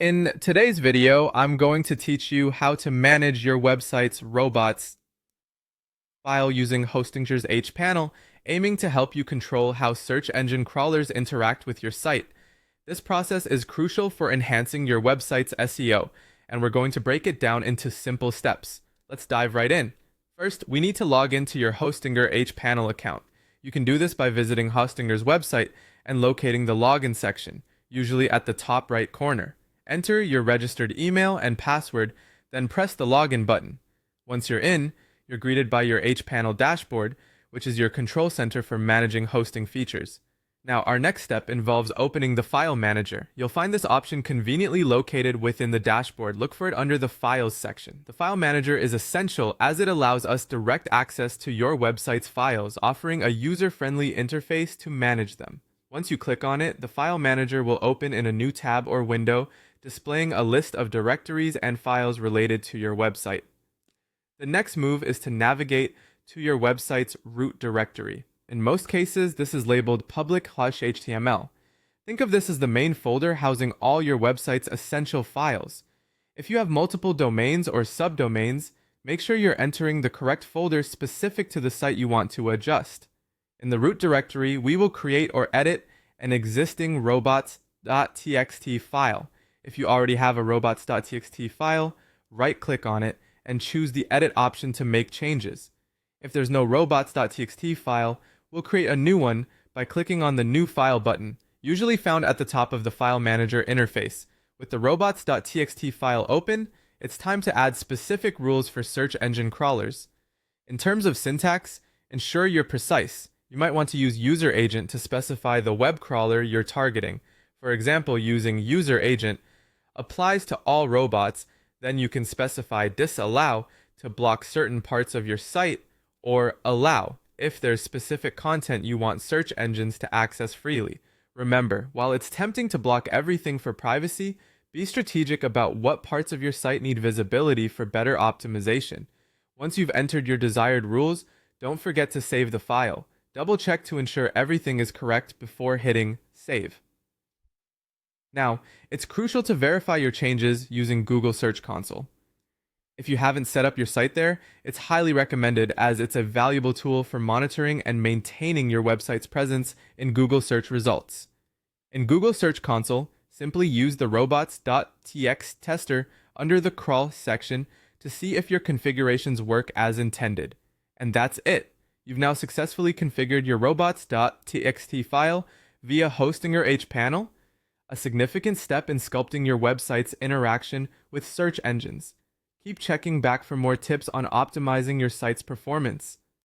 In today's video, I'm going to teach you how to manage your website's robots file using Hostinger's hPanel, aiming to help you control how search engine crawlers interact with your site. This process is crucial for enhancing your website's SEO, and we're going to break it down into simple steps. Let's dive right in. First, we need to log into your Hostinger hPanel account. You can do this by visiting Hostinger's website and locating the login section, usually at the top right corner. Enter your registered email and password, then press the login button. Once you're in, you're greeted by your hPanel dashboard, which is your control center for managing hosting features. Now, our next step involves opening the File Manager. You'll find this option conveniently located within the dashboard. Look for it under the Files section. The File Manager is essential as it allows us direct access to your website's files, offering a user-friendly interface to manage them. Once you click on it, the File Manager will open in a new tab or window, displaying a list of directories and files related to your website. The next move is to navigate to your website's root directory. In most cases, this is labeled public/html. Think of this as the main folder housing all your website's essential files. If you have multiple domains or subdomains, make sure you're entering the correct folder specific to the site you want to adjust. In the root directory, we will create or edit an existing robots.txt file. If you already have a robots.txt file, right-click on it and choose the Edit option to make changes. If there's no robots.txt file, we'll create a new one by clicking on the New File button, usually found at the top of the File Manager interface. With the robots.txt file open, it's time to add specific rules for search engine crawlers. In terms of syntax, ensure you're precise. You might want to use user agent to specify the web crawler you're targeting. For example, using user agent applies to all robots, then you can specify disallow to block certain parts of your site, or allow if there's specific content you want search engines to access freely. Remember, while it's tempting to block everything for privacy, be strategic about what parts of your site need visibility for better optimization. Once you've entered your desired rules, don't forget to save the file. Double check to ensure everything is correct before hitting save. Now, it's crucial to verify your changes using Google Search Console. If you haven't set up your site there, it's highly recommended as it's a valuable tool for monitoring and maintaining your website's presence in Google search results. In Google Search Console, simply use the robots.txt tester under the crawl section to see if your configurations work as intended. And that's it. You've now successfully configured your robots.txt file via Hostinger hPanel, a significant step in sculpting your website's interaction with search engines. Keep checking back for more tips on optimizing your site's performance.